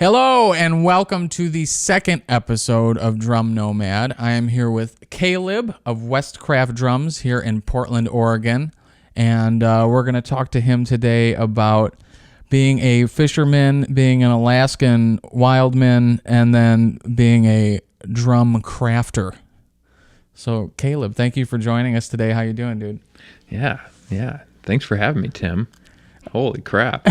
Hello and welcome to the second episode of Drum Nomad. I am here with Kaleb of Westcraft Drums here in Portland, Oregon, and we're going to talk to him today about being a fisherman, being an Alaskan wildman, and then being a drum crafter. So, Kaleb, thank you for joining us today. How you doing, dude? Yeah. Thanks for having me, Tim. Holy crap.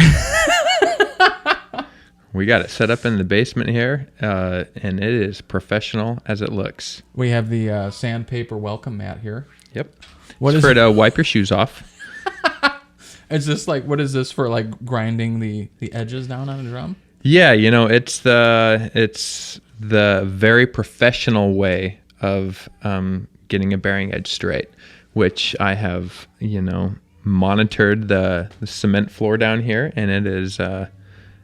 We got it set up in the basement here, and it is professional as it looks. We have the sandpaper welcome mat here. Yep. What it's is for to wipe your shoes off. Is this like, what is this for, like grinding the edges down on a drum? Yeah, it's the very professional way of getting a bearing edge straight, which I have, monitored the cement floor down here, and it is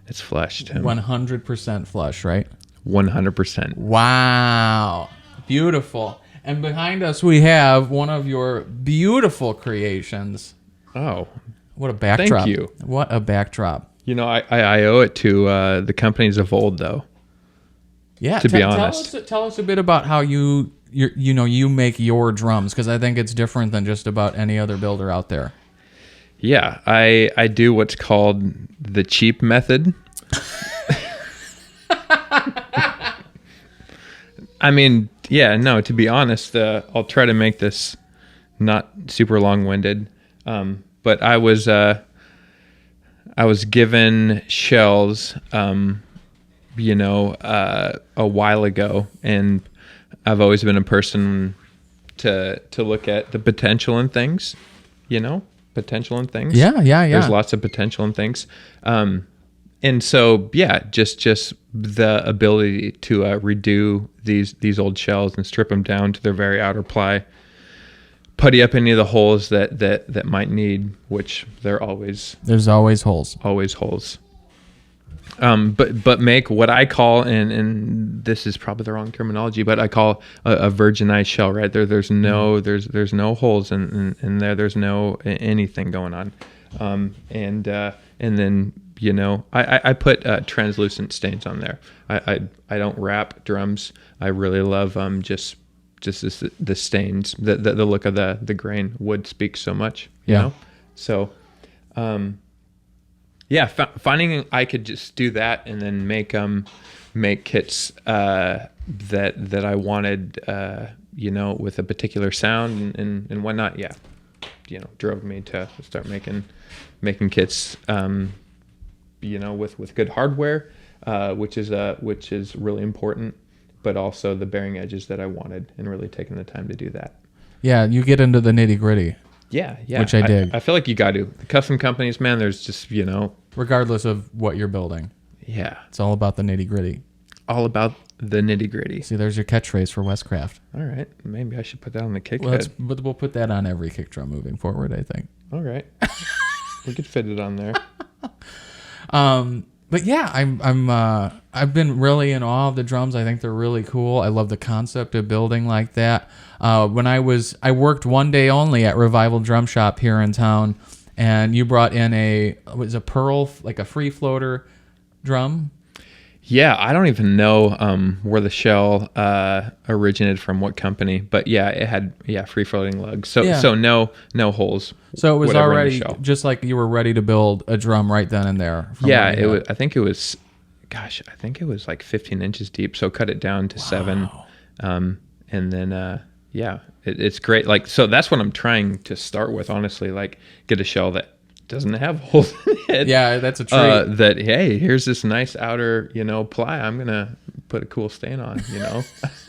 it's flush, Tim. 100% flush, right? 100%. Wow. Beautiful. And behind us we have one of your beautiful creations. Oh. What a backdrop. Thank you. What a backdrop. I owe it to the companies of old, though. Yeah. To be honest. Tell us a bit about how you make your drums, because I think it's different than just about any other builder out there. Yeah, I do what's called the cheap method. I mean, to be honest, I'll try to make this not super long-winded. But I was given shells, a while ago, and I've always been a person to look at the potential in things, potential in things. Yeah. There's lots of potential in things. And so, just the ability to redo these old shells and strip them down to their very outer ply, putty up any of the holes that might need, which there's always holes. Always holes. But make what I call, and this is probably the wrong terminology, but I call a virginized shell, right? There's no holes in there. There's no anything going on. And then, I put translucent stains on there. I don't wrap drums. I really love just the stains, the look of the grain. Wood speaks so much, you know? So, finding I could just do that and then make kits that I wanted, with a particular sound and whatnot. Yeah, drove me to start making kits, with good hardware, which is really important, but also the bearing edges that I wanted, and really taking the time to do that. Yeah, you get into the nitty gritty. Yeah. Which I dig. I feel like you got to. The custom companies, man, there's just, regardless of what you're building. Yeah. It's all about the nitty gritty. All about the nitty gritty. See, there's your catchphrase for Westcraft. All right. Maybe I should put that on the kick We'll put that on every kick drum moving forward, I think. All right. We could fit it on there. But yeah, I've been really in awe of the drums. I think they're really cool. I love the concept of building like that. When I worked one day only at Revival Drum Shop here in town, and you brought in a Pearl, like a free floater drum. Yeah, I don't even know where the shell originated from, what company, but yeah, it had free floating lugs. So no holes. So it was already just like you were ready to build a drum right then and there. Yeah, it was. I think it was like 15 inches deep. So cut it down to 7, and then it's great. Like, so that's what I'm trying to start with. Honestly, like, get a shell that doesn't have holes in it. Yeah, that's a treat. That, hey, here's this nice outer, ply. I'm gonna put a cool stain on.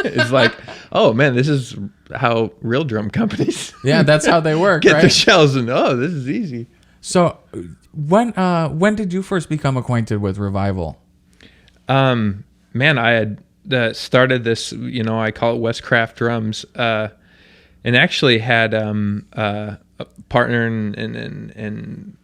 It's like, oh man, this is how real drum companies. Yeah, that's how they work. Get right? the shells, and this is easy. So, when did you first become acquainted with Revival? Man, I had started this. I call it Westcraft Drums, and actually had a partner and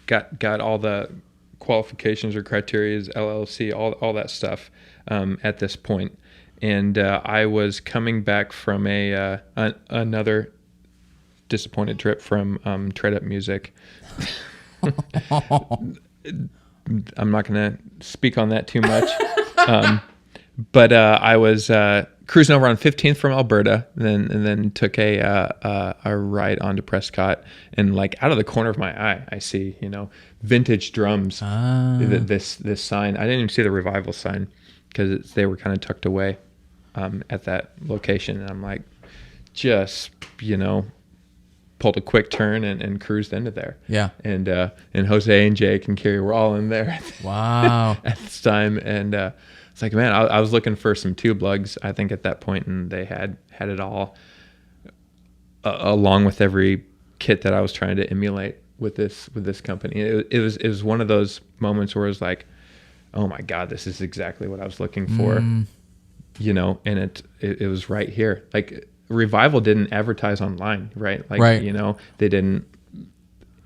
got all the qualifications or criteria, LLC, all that stuff at this point. And I was coming back from another disappointed trip from Tread Up Music. I'm not going to speak on that too much. But I was cruising over on 15th from Alberta, and then took a ride onto Prescott, and like out of the corner of my eye, I see vintage drums. This sign. I didn't even see the Revival sign because they were kind of tucked away at that location, and I'm like, just pulled a quick turn and cruised into there. Yeah. And Jose and Jake and Kerry were all in there. Wow. At this time, and it's like, man, I was looking for some tube lugs, I think, at that point, and they had it all, along with every kit that I was trying to emulate with this company. It was one of those moments where it was like, oh my God, this is exactly what I was looking for, and it was right here. Like, Revival didn't advertise online, right? Like, right. They didn't,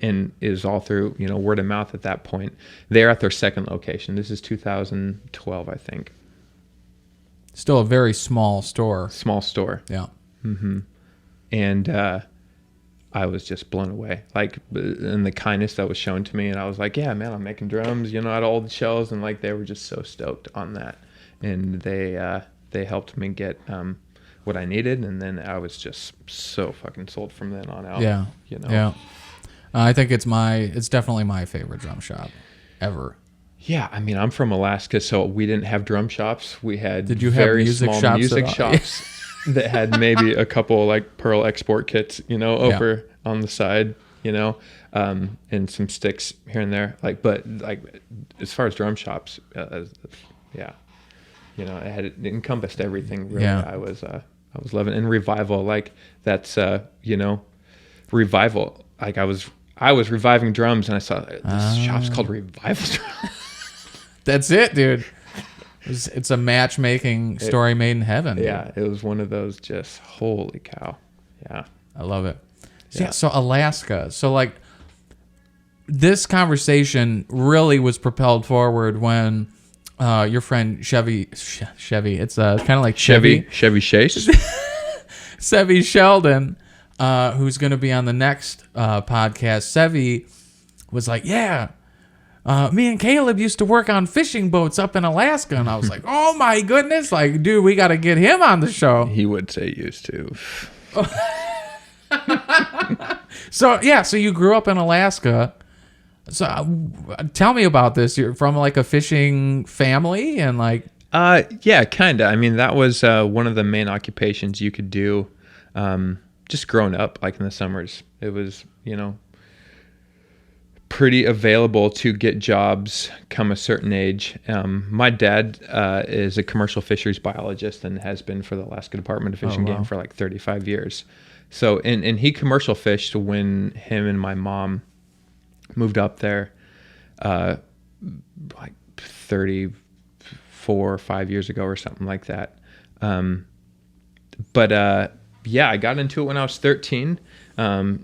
and it was all through, word of mouth at that point. They're at their second location. This is 2012, I think. Still a very small store. Small store. Yeah. Mm-hmm. And I was just blown away, like, and the kindness that was shown to me. And I was like, yeah, man, I'm making drums, at all the shells. And like, they were just so stoked on that. And they helped me get what I needed, and then I was just so fucking sold from then on out. Yeah. Yeah. I think it's definitely my favorite drum shop ever. Yeah, I mean, I'm from Alaska, so we didn't have drum shops. We had Did you have very music small shops music shops that had maybe a couple like Pearl export kits, over on the side, and some sticks here and there. But as far as drum shops, it encompassed everything. Really, yeah. I was loving it. And Revival, like that's Revival. Like I was reviving drums, and I saw this shop's called Revival Drums. That's it, dude. It's a matchmaking story made in heaven. Dude. Yeah, it was one of those just holy cow. Yeah, I love it. So, so Alaska. So like this conversation really was propelled forward when your friend Chevy. It's kind of like Chevy Chase. Sevy Sheldon, who's going to be on the next podcast. Sevy was like, yeah. Me and Kaleb used to work on fishing boats up in Alaska. And I was like, oh my goodness. Like, dude, we got to get him on the show. He would say used to. So you grew up in Alaska. So tell me about this. You're from like a fishing family and like. Yeah, kind of. I mean, that was one of the main occupations you could do just growing up, like in the summers. It was, pretty available to get jobs come a certain age. My dad is a commercial fisheries biologist and has been for the Alaska Department of Fish and Game for like 35 years. So, and he commercial fished when him and my mom moved up there like 34 or 5 years ago or something like that. But I got into it when I was 13.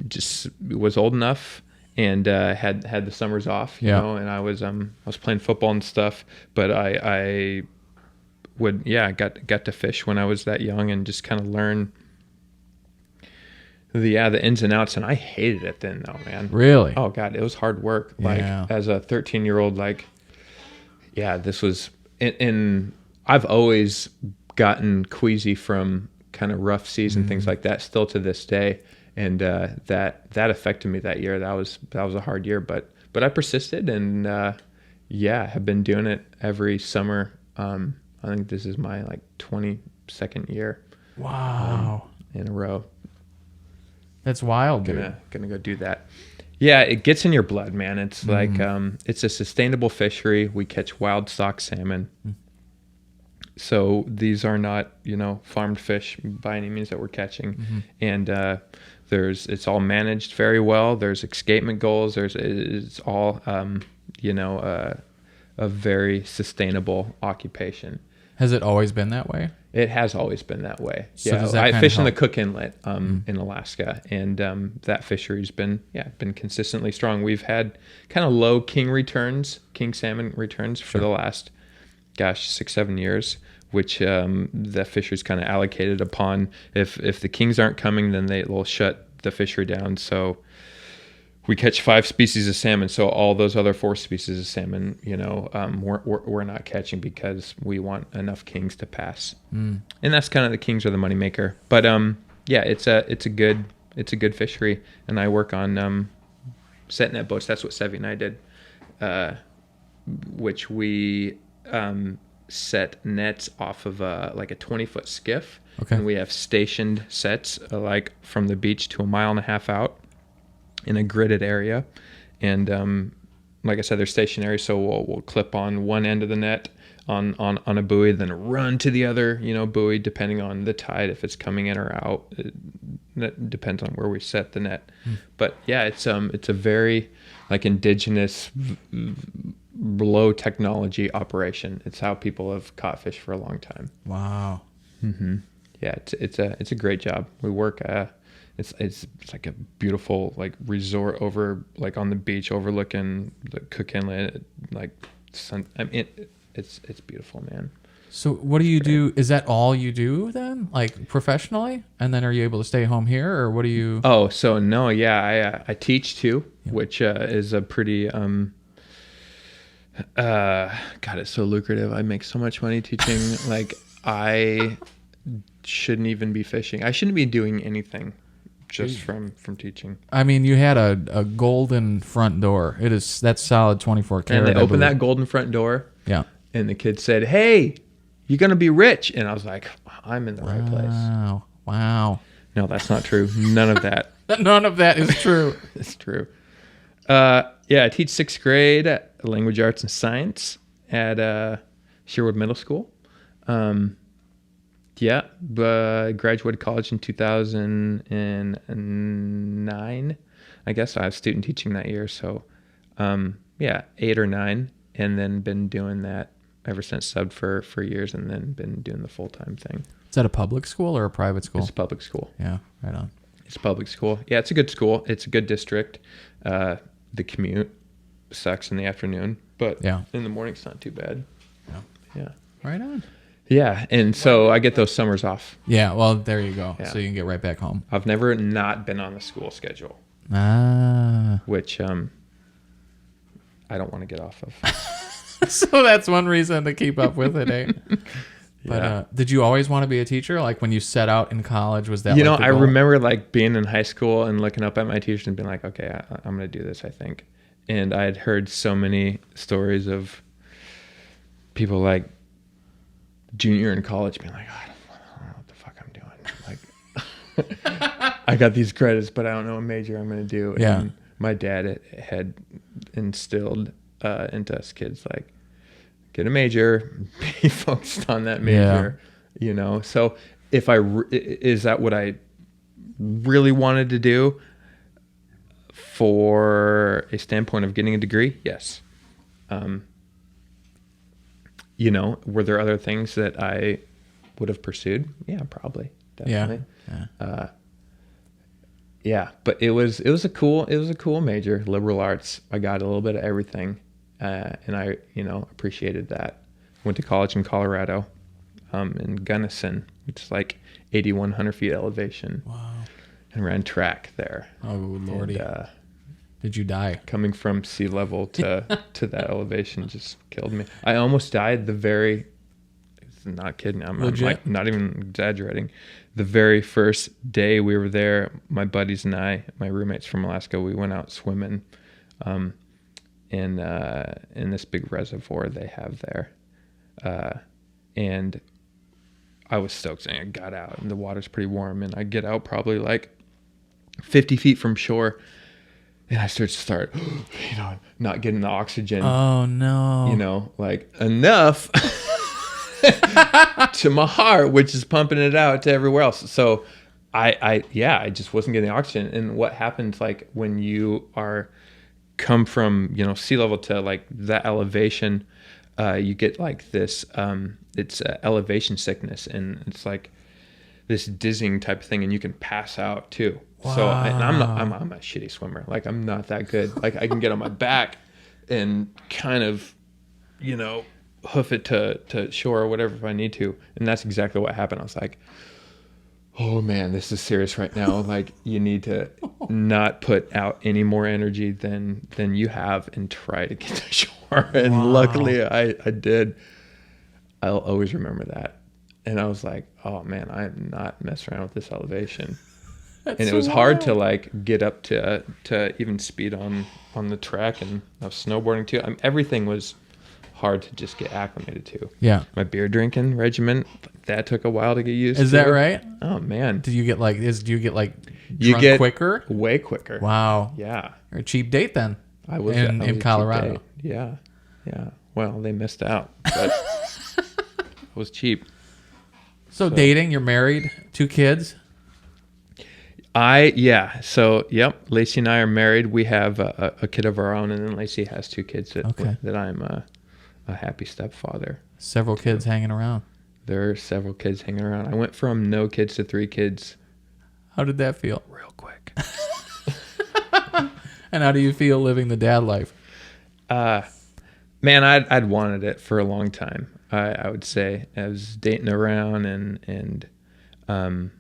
Just was old enough. And had the summers off, you know, and I was playing football and stuff, but I got to fish when I was that young and just kind of learn the ins and outs, and I hated it then though, man. Really? Oh God, it was hard work. Like as a 13-year-old, this was, and I've always gotten queasy from kind of rough seas and things like that, still to this day. And that affected me that year. That was a hard year, but I persisted and have been doing it every summer. I think this is my 22nd year. Wow. In a row. That's wild, dude. Gonna go do that. Yeah, it gets in your blood, man. It's like it's a sustainable fishery. We catch wild stock salmon. So these are not, farmed fish by any means that we're catching. And it's all managed very well. There's escapement goals. It's all, a very sustainable occupation. Has it always been that way? It has always been that way. So does that I fish in the Cook Inlet in Alaska, and that fishery's been consistently strong. We've had kind of low king salmon returns for the last 6-7 years, which the fishery's kind of allocated upon. If the kings aren't coming, then they'll shut the fishery down. So we catch 5 species of salmon. So all those other 4 species of salmon, we're not catching because we want enough kings to pass. And that's kind of the kings are the moneymaker. But yeah, it's a good fishery, and I work on set net boats. That's what Sevi and I did, which we set nets off of like a 20-foot skiff. Okay. And we have stationed sets like from the beach to 1.5 miles out in a gridded area. And like I said, they're stationary, so we'll clip on one end of the net on a buoy, then run to the other buoy, depending on the tide, if it's coming in or out. That depends on where we set the net. But yeah, it's a very like indigenous, low technology operation. It's how people have caught fish for a long time. Wow. Yeah, it's a great job. We work it's like a beautiful like resort over like on the beach overlooking the Cook Inlet, like sun. I mean, it's beautiful, man. So what do you do? Is that all you do then, like professionally? And then are you able to stay home here, or what do you? Oh, so no, yeah, I teach too, which is a pretty God, it's so lucrative. I make so much money teaching. Like I shouldn't even be fishing. I shouldn't be doing anything just from teaching. I mean, you had a golden front door. That's solid 24 karat. And they opened that golden front door. Yeah. And the kid said, "Hey, you're gonna be rich." And I was like, "I'm in the right place." Wow. No, that's not true. None of that. None of that is true. It's true. Yeah, I teach 6th grade language arts and science at Sherwood Middle School. Yeah, but graduated college in 2009. I guess I was student teaching that year. So, yeah, 8 or 9, and then been doing that ever since. Subbed for years, and then been doing the full-time thing. Is that a public school or a private school? It's a public school. Yeah, right on. It's a public school. Yeah, it's a good school. It's a good district. The commute sucks in the afternoon, but in the morning it's not too bad. Yeah. Right on. Yeah, and so I get those summers off. Yeah, well, there you go. Yeah. So you can get right back home. I've never not been on the school schedule, which I don't want to get off of. So that's one reason to keep up with it, eh? But did you always want to be a teacher? Like when you set out in college, was that I remember like being in high school and looking up at my teachers and being like, okay, I'm going to do this, I think. And I had heard so many stories of people like junior in college being like, I don't know what the fuck I'm doing. Like, I got these credits, but I don't know what major I'm going to do. Yeah. And my dad had instilled into us kids like, get a major, be focused on that major, So if is that what I really wanted to do for a standpoint of getting a degree? Yes. Were there other things that I would have pursued? Yeah, probably. Definitely. Yeah. But it was a cool major, liberal arts. I got a little bit of everything. And I, appreciated that. Went to college in Colorado, in Gunnison, which is like 8,100 feet elevation. Wow. And ran track there. Oh, Lordy. And, did you die? Coming from sea level to that elevation just killed me. I almost died not kidding. I'm like not even exaggerating. The very first day we were there, my buddies and I, my roommates from Alaska, we went out swimming in this big reservoir they have there. And I was stoked saying I got out and the water's pretty warm, and I get out probably like 50 feet from shore. And I start, not getting the oxygen. Oh, no. Like enough to my heart, which is pumping it out to everywhere else. So I just wasn't getting oxygen. And what happens like when you come from, sea level to like that elevation, you get like this, it's elevation sickness. And it's like this dizzying type of thing, and you can pass out too. Wow. So I'm a shitty swimmer. Like I'm not that good. Like I can get on my back and kind of, hoof it to shore or whatever if I need to. And that's exactly what happened. I was like, oh man, this is serious right now. Like, you need to not put out any more energy than you have and try to get to shore. And Wow. luckily I did. I'll always remember that. And I was like, oh man, I am not messing around with this elevation. That's And it so was hard wild. to like get up to even speed on the track, and I was snowboarding too. Everything was hard to just get acclimated to. Yeah. My beer drinking regimen, that took a while to get used Is to. that right? Oh man, Do you get like you drunk get quicker? way quicker. Wow. Yeah, You're a cheap date then. I was in a cheap Colorado. date. Yeah. Well, they missed out, but it was cheap. So dating, you're married, 2 kids. So yep, Lacey and I are married. We have a kid of our own, and then Lacey has 2 kids that I'm a happy stepfather. Several kids hanging around. There are several kids hanging around. I went from no kids to 3 kids How did that feel? real quick. And how do you feel living the dad life? Man, I'd wanted it for a long time. I would say I was dating around and had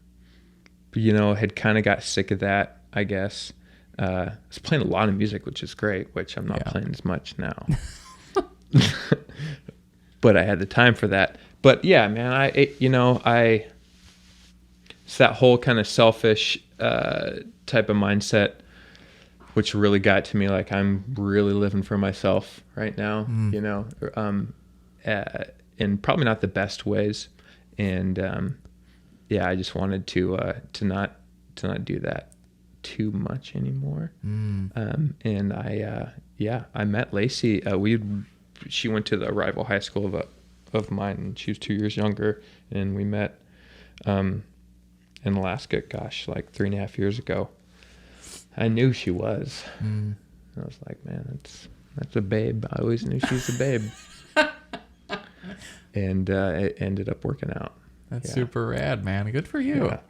kind of got sick of that, I guess. I was playing a lot of music, which is great, which I'm not playing as much now. But I had the time for that. But yeah, man, it's that whole kind of selfish type of mindset, which really got to me. Like, I'm really living for myself right now, in probably not the best ways. And I just wanted to not do that too much anymore. And I met Lacey. She went to the rival high school of mine, and she was 2 years younger, and we met in Alaska, like 3.5 years ago. I knew she was. I was like, man, that's a babe. I always knew she was a babe. And it ended up working out. That's super rad, man. Good for you. Yeah.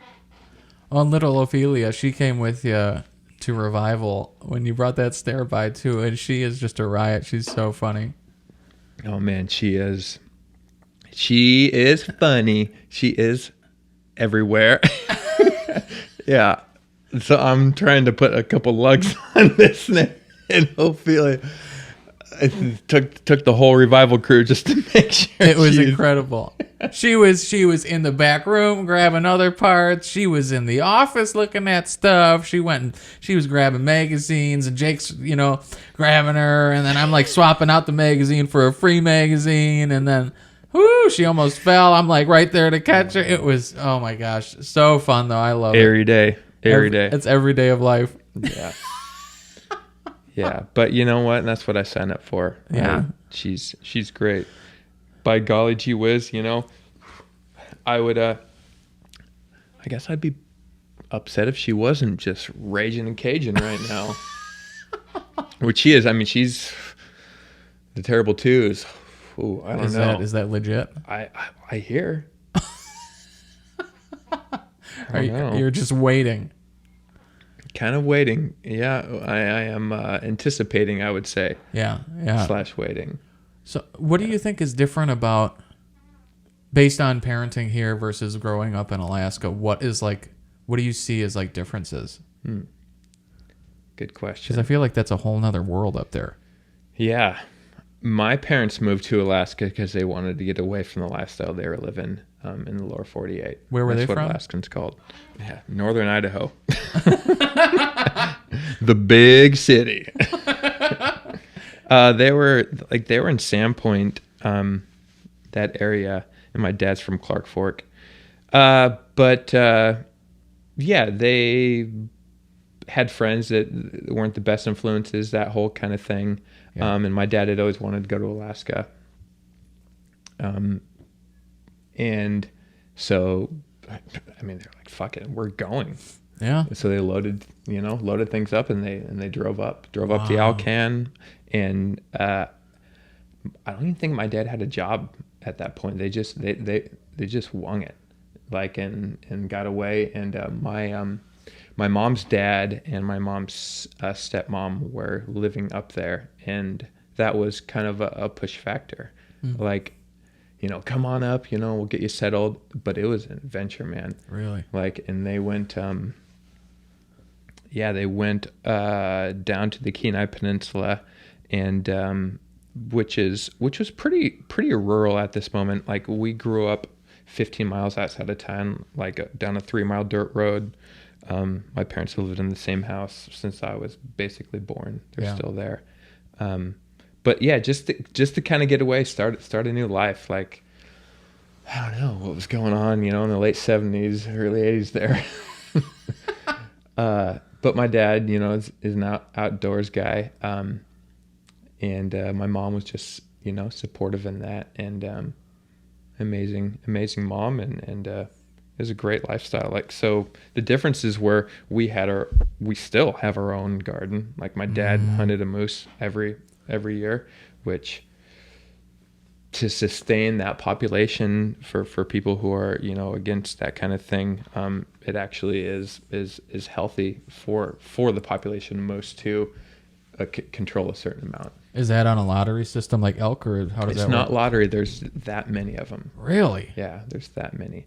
Oh, and little Ophelia, she came with you to Revival when you brought that stare by too, and she is just a riot. She's so funny. Oh man, she is. She is funny. She is everywhere. Yeah. So I'm trying to put a couple lugs on this thing, and hopefully it took the whole Revival crew just to make sure. It was incredible. She was in the back room grabbing other parts. She was in the office looking at stuff. She was grabbing magazines, and Jake's, grabbing her, and then I'm like swapping out the magazine for a free magazine, and then she almost fell. I'm like right there to catch her. It was, oh my gosh, so fun though. I love it. Every day. It's every day of life. Yeah. Yeah, but you know what? That's what I signed up for. Yeah. She's great. By golly gee whiz, I would I guess I'd be upset if she wasn't just raging and caging right now. Which she is. I mean, she's the terrible twos. Ooh, I don't know. Is that legit? I hear. I don't know. You're just waiting. Kind of waiting. Yeah, I am anticipating, I would say. Yeah. / waiting. So what do you think is different about, based on parenting here versus growing up in Alaska, what do you see as like differences? Good question. Because I feel like that's a whole nother world up there. Yeah. My parents moved to Alaska because they wanted to get away from the lifestyle they were living in the lower 48. Where were they from? That's what from? Alaskans called. Yeah, northern Idaho. The big city. They were in Sandpoint, that area, and my dad's from Clark Fork. They had friends that weren't the best influences, that whole kind of thing. Yeah. And my dad had always wanted to go to Alaska. And so, I mean, they're like, fuck it, we're going. Yeah. So they loaded things up, and they drove up to Alcan. And I don't even think my dad had a job at that point. They just wung it, like, and got away. And my mom's dad and my mom's stepmom were living up there, and that was kind of a push factor. Like, come on up, we'll get you settled. But it was an adventure, man. Really? Like, and they went, they went down to the Kenai Peninsula, and which was pretty rural at this moment. Like, we grew up 15 miles outside of town, like down a 3-mile dirt road. My parents have lived in the same house since I was basically born. They're still there. But yeah, just to kind of get away, start a new life. Like, I don't know what was going on, in the late 70s, early 80s there. But my dad, is an outdoors guy. And my mom was just, supportive in that, and amazing mom, and it was a great lifestyle. Like, so the differences were we still have our own garden. Like, my dad hunted a moose every year, which, to sustain that population for people who are, against that kind of thing, it actually is healthy for the population of moose to control a certain amount. Is that on a lottery system like elk, or how does that work? It's not lottery. There's that many of them. Really? Yeah, there's that many.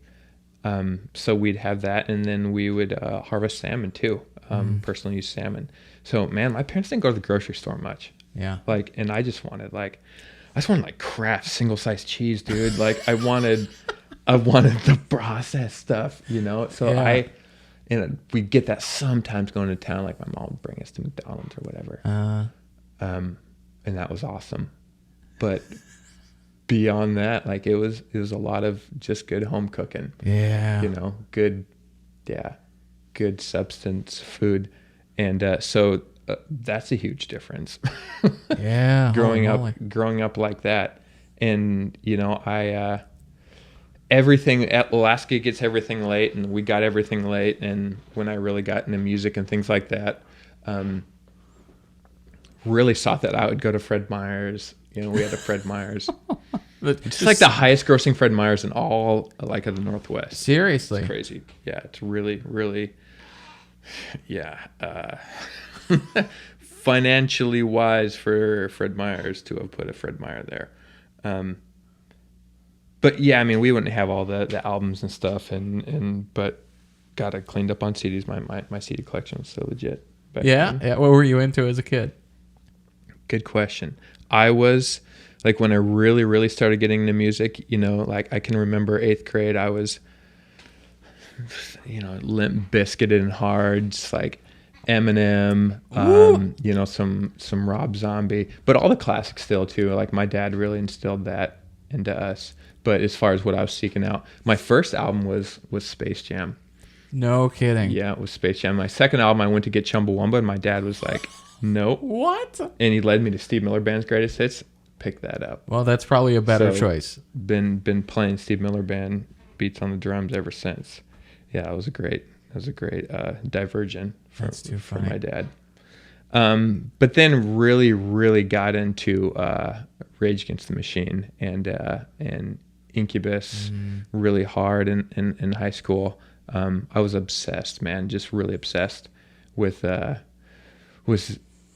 So we'd have that, and then we would harvest salmon too. Personally use salmon. So, man, my parents didn't go to the grocery store much. Yeah. Like, and I just wanted Kraft single-sliced cheese, dude. Like, I wanted the processed stuff, So Yeah. we'd get that sometimes going to town. Like, my mom would bring us to McDonald's or whatever. And that was awesome. But beyond that, like, it was a lot of just good home cooking. Yeah. Good substance food. And so that's a huge difference. Yeah. growing up like that. And, I everything at Alaska gets everything late, and we got everything late. And when I really got into music and things like that, really sought that out. I would go to Fred Meyer's. We had a Fred Meyer's. It's like the highest grossing Fred Meyer's in all, like, of the Northwest. Seriously? It's crazy. Yeah, it's really, really, financially wise for Fred Meyer's to have put a Fred Meyer there. But yeah, I mean, we wouldn't have all the albums and stuff, but got it cleaned up on CDs. My CD collection was so legit. Yeah. What were you into as a kid? Good question. I was, like, when I really, really started getting into music, like, I can remember 8th grade, I was, Limp Bizkit and hard, just like Eminem, some Rob Zombie, but all the classics still too. Like, my dad really instilled that into us. But as far as what I was seeking out, my first album was Space Jam. No kidding. Yeah, it was Space Jam. My second album, I went to get Chumbawamba, and my dad was like, nope. What? And he led me to Steve Miller Band's Greatest Hits. Pick that up. Well, that's probably a better choice. Been playing Steve Miller Band beats on the drums ever since. Yeah, it was a great diversion from my dad. But then really, really got into Rage Against the Machine and Incubus really hard in high school. I was obsessed, man, just really obsessed with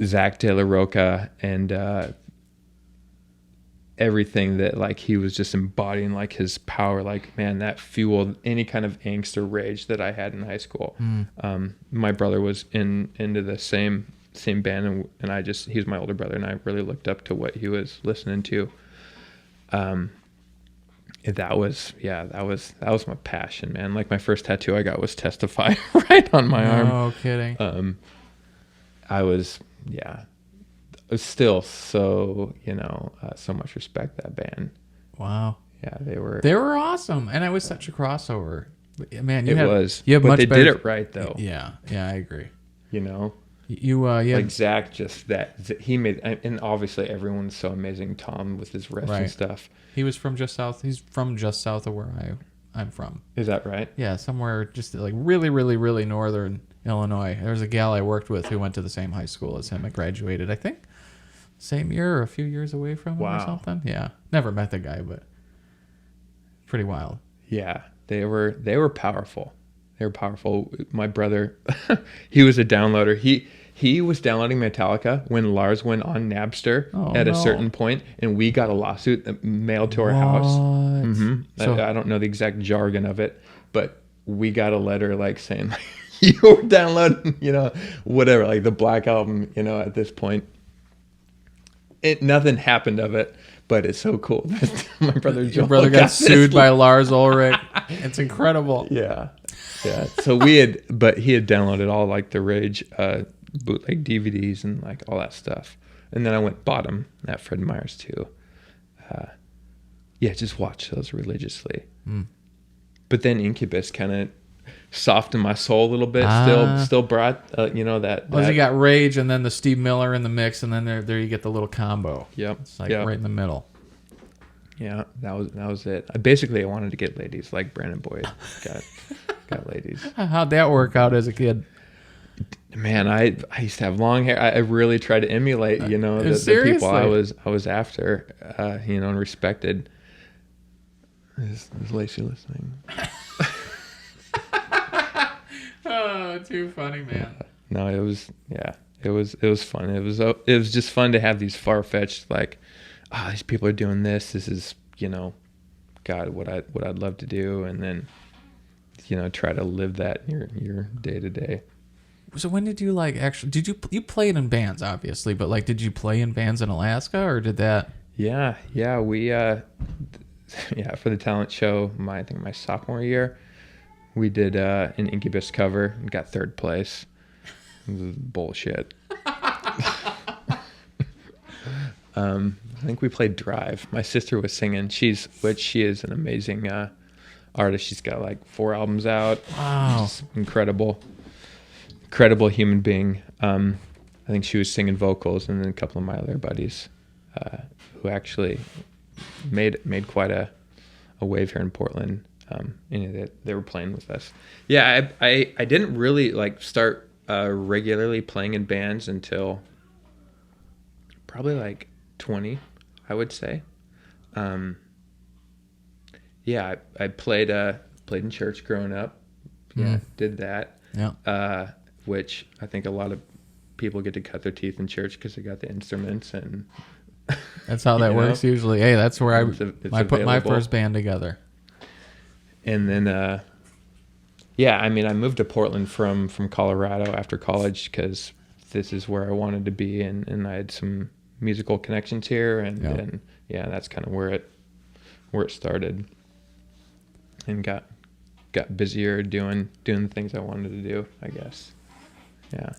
Zach De La Rocha and everything that, like, he was just embodying, like, his power. Like, man, that fueled any kind of angst or rage that I had in high school. My brother was into the same band, and he was my older brother, and I really looked up to what he was listening to. That was my passion, man. Like, my first tattoo I got was Testify right on my arm. No kidding. I was still so, so much respect that band. Wow. Yeah, they were awesome, and it was such a crossover. Man, but much they did it right though. Yeah, I agree. You like Zach, just that he made, and obviously everyone's so amazing. Tom with his riffs and stuff. He was from just south. He's from just south of where I'm from. Is that right? Yeah, somewhere just like really, really, really northern Illinois. There was a gal I worked with who went to the same high school as him. I graduated, I think, same year or a few years away from him or something. Yeah, never met the guy, but pretty wild. Yeah, they were powerful. They were powerful. My brother, he was a downloader. He was downloading Metallica when Lars went on Napster at a certain point, and we got a lawsuit mailed to our house. Mm-hmm. So, I don't know the exact jargon of it, but we got a letter like saying like, you were downloading, whatever, like the Black Album, at this point. Nothing happened of it, but it's so cool. My brother Joel your brother got sued by Lars Ulrich. It's incredible. Yeah. So but he had downloaded all like the Rage bootleg DVDs and like all that stuff. And then I went bought them at Fred Meyer's too. Just watch those religiously. But then Incubus kind of softened my soul a little bit. Still brought that. Well, you got Rage and then the Steve Miller in the mix, and then there you get the little combo. Yep. It's like right in the middle. Yeah, that was it. I wanted to get ladies like Brandon Boyd got ladies. How'd that work out as a kid? Man, I used to have long hair. I really tried to emulate, the people I was after, and respected. Is Lacey listening? Oh, too funny, man. No, it was fun. It was just fun to have these far-fetched like, these people are doing this. This is, God, what I'd love to do, and then, try to live that in your day to day. So when did you you played in bands obviously, but like did you play in bands in Alaska or did that? Yeah, we for the talent show, I think my sophomore year, we did an Incubus cover and got third place. It was bullshit. I think we played Drive. My sister was singing. She is an amazing artist. She's got like 4 albums out. Wow. She's incredible human being. I think she was singing vocals, and then a couple of my other buddies who actually made quite a wave here in Portland. They were playing with us. Yeah, I didn't really like start regularly playing in bands until probably like 20, I would say. I played in church growing up. Yeah, did that. Yeah. Which I think a lot of people get to cut their teeth in church because they got the instruments, and that's how that works usually. Hey, that's where I put my first band together. And then, I moved to Portland from Colorado after college because this is where I wanted to be, and I had some musical connections here, and that's kind of where it started, and got busier doing the things I wanted to do, I guess. Yeah.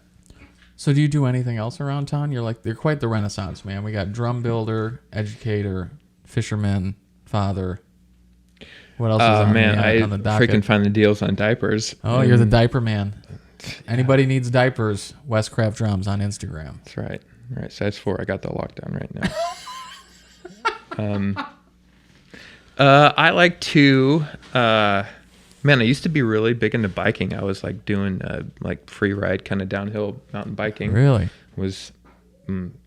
So do you do anything else around town? You're quite the Renaissance man. We got drum builder, educator, fisherman, father. What else is on the docket? Freaking find the deals on diapers. Oh, you're the diaper man. Anybody needs diapers, Westcraft Drums on Instagram. That's right. All right, size 4. I got the lockdown right now. I like to... I used to be really big into biking. I was like doing like free ride kind of downhill mountain biking. Really? Was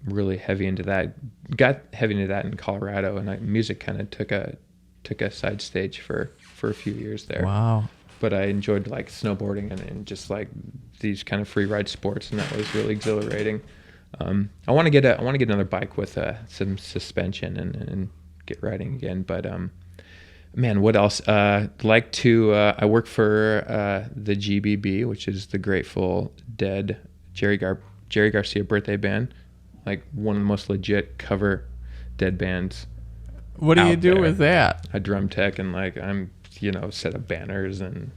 really heavy into that. Got heavy into that in Colorado, and music kind of took a side stage for a few years there. Wow. But I enjoyed like snowboarding and just like these kind of free ride sports, and that was really exhilarating. I want to get another bike with some suspension and get riding again. But man, what else? I work for the GBB, which is the Grateful Dead Jerry Garcia birthday band, like one of the most legit cover Dead bands. What do you do with that? I drum tech, and like I'm set up banners and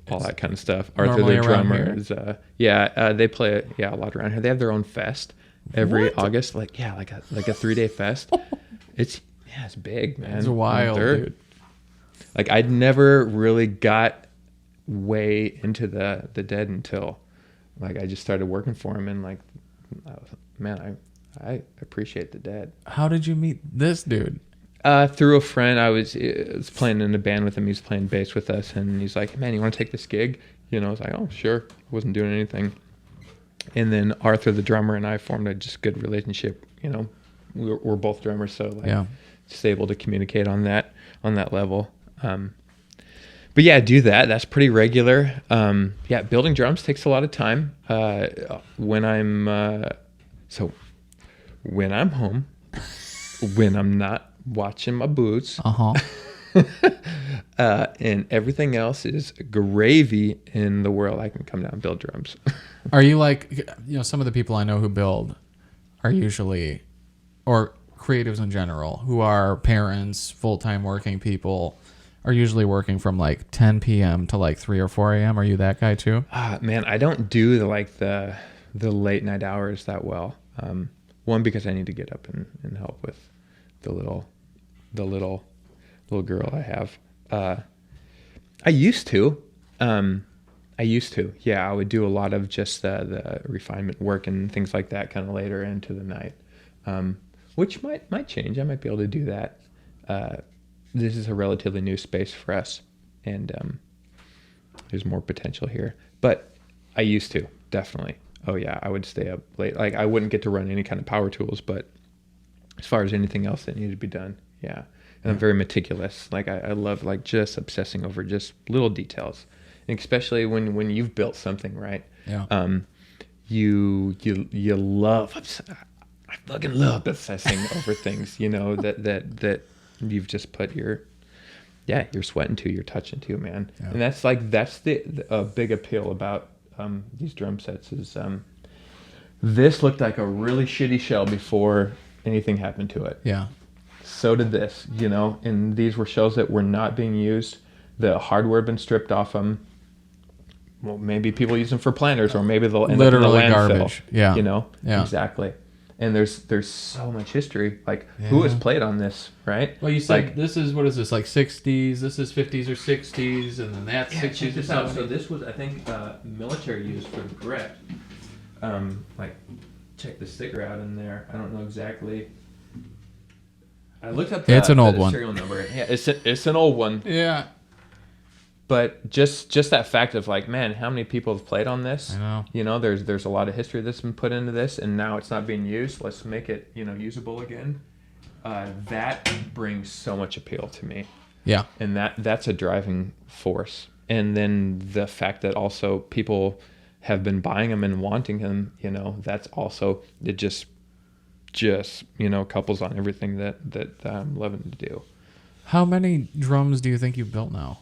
all that kind of stuff. Arthur the drummer is they play a lot around here. They have their own fest every August, like a 3-day fest. It's big, man. It's wild, dude. Like I'd never really got way into the Dead until like I just started working for him, and like I appreciate the Dead. How did you meet this dude? Through a friend. I was playing in a band with him. He was playing bass with us, and he's like, "Man, you want to take this gig?" I was like, "Oh, sure." I wasn't doing anything. And then Arthur, the drummer, and I formed a just good relationship. We're both drummers, so just able to communicate on that level. But yeah, do that. That's pretty regular. Yeah, building drums takes a lot of time. When I'm when I'm home, when I'm not watching my boots, and everything else is gravy in the world, I can come down and build drums. Are you like, some of the people I know who build are usually, or creatives in general, who are parents, full-time working people, are usually working from like 10 p.m. to like 3 or 4 a.m. Are you that guy too? Man, I don't do the late night hours that well. One, because I need to get up and help with the little girl I have. I used to. Yeah, I would do a lot of just the refinement work and things like that kind of later into the night, which might change. I might be able to do that. This is a relatively new space for us, and there's more potential here. But I used to, definitely. Oh yeah, I would stay up late. Like I wouldn't get to run any kind of power tools, but as far as anything else that needed to be done, yeah. And I'm very meticulous. Like I love like just obsessing over just little details, and especially when you've built something, right? Yeah. You love. I fucking love obsessing over things. That you've just put your sweat into, your touch into, man. Yeah. And that's the big appeal about these drum sets is this looked like a really shitty shell before anything happened to it. Yeah. So did this, and these were shells that were not being used. The hardware had been stripped off them. Well, maybe people use them for planters, or maybe they'll end up in the landfill. Garbage. Yeah. Yeah. Exactly. And there's so much history. Like, who has played on this, right? Well, you said this is, what is this, like 60s? This is 50s or 60s, and then that's 60s. Check this out. So this was, I think, military use for the grip. Check the sticker out in there. I don't know exactly. I looked up it's an old one. Serial number. Yeah, it's an old one. Yeah. But just that fact of like, man, how many people have played on this? I know. There's a lot of history that's been put into this, and now it's not being used. Let's make it, usable again. That brings so much appeal to me. Yeah. And that's a driving force. And then the fact that also people have been buying them and wanting them, that's also, it just couples on everything that I'm loving to do. How many drums do you think you've built now?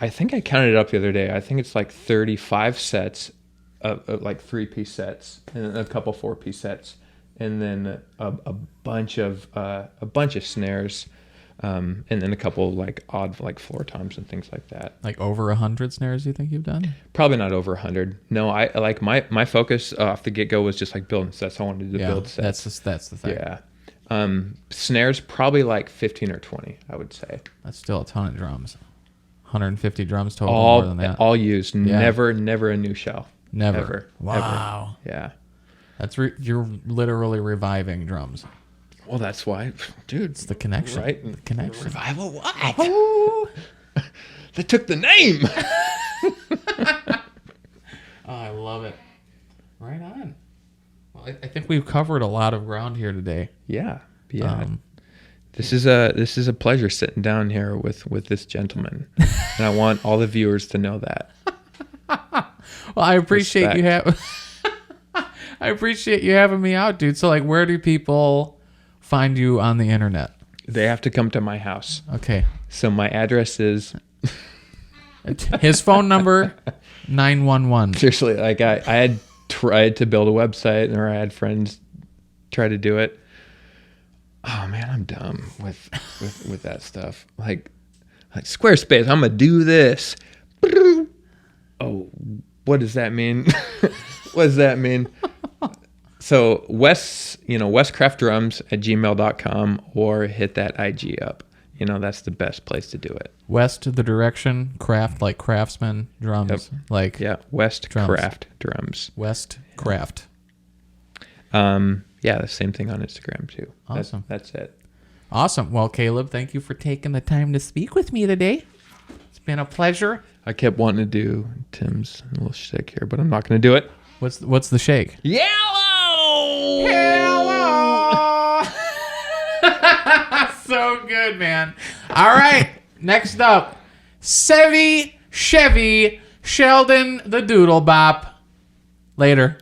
I think I counted it up the other day. I think it's like 35 sets, like 3-piece sets, and a couple 4-piece sets, and then a bunch of snares, and then a couple like odd like floor toms and things like that. Like over 100 snares, you think you've done? Probably not over 100. No, I like my focus off the get go was just like building sets. I wanted to build sets. That's the thing. Yeah. Snares probably like 15 or 20, I would say. That's still a ton of drums. 150 drums total. More than that. All used. Yeah. Never a new shell. Never. Ever. Wow. Ever. Yeah. That's you're literally reviving drums. Well, that's why, dude. It's the connection. Right? The connection. Revival what? Oh. They took the name. Oh, I love it. Right on. Well, I think we've covered a lot of ground here today. Yeah. This is a pleasure sitting down here with this gentleman, and I want all the viewers to know that. Well, I appreciate I appreciate you having me out, dude. So, like, where do people find you on the internet? They have to come to my house. Okay. So my address is his phone number 911. Seriously, like I had tried to build a website, or I had friends try to do it. Oh man, I'm dumb with that stuff. Like Squarespace, I'm gonna do this. Oh, what does that mean? What does that mean? So westcraftdrums@gmail.com, or hit that IG up. That's the best place to do it. West the direction, craft like craftsman, drums. Yep. Like West Craft Drums. West Craft. Yeah, the same thing on Instagram too. Awesome. That's it. Awesome. Well, Kaleb, thank you for taking the time to speak with me today. It's been a pleasure. I kept wanting to do Tim's little shtick here, but I'm not going to do it. What's the shake? Yellow! Hello! So good, man. All right. Next up, Chevy, Sheldon the Doodle Bop. Later.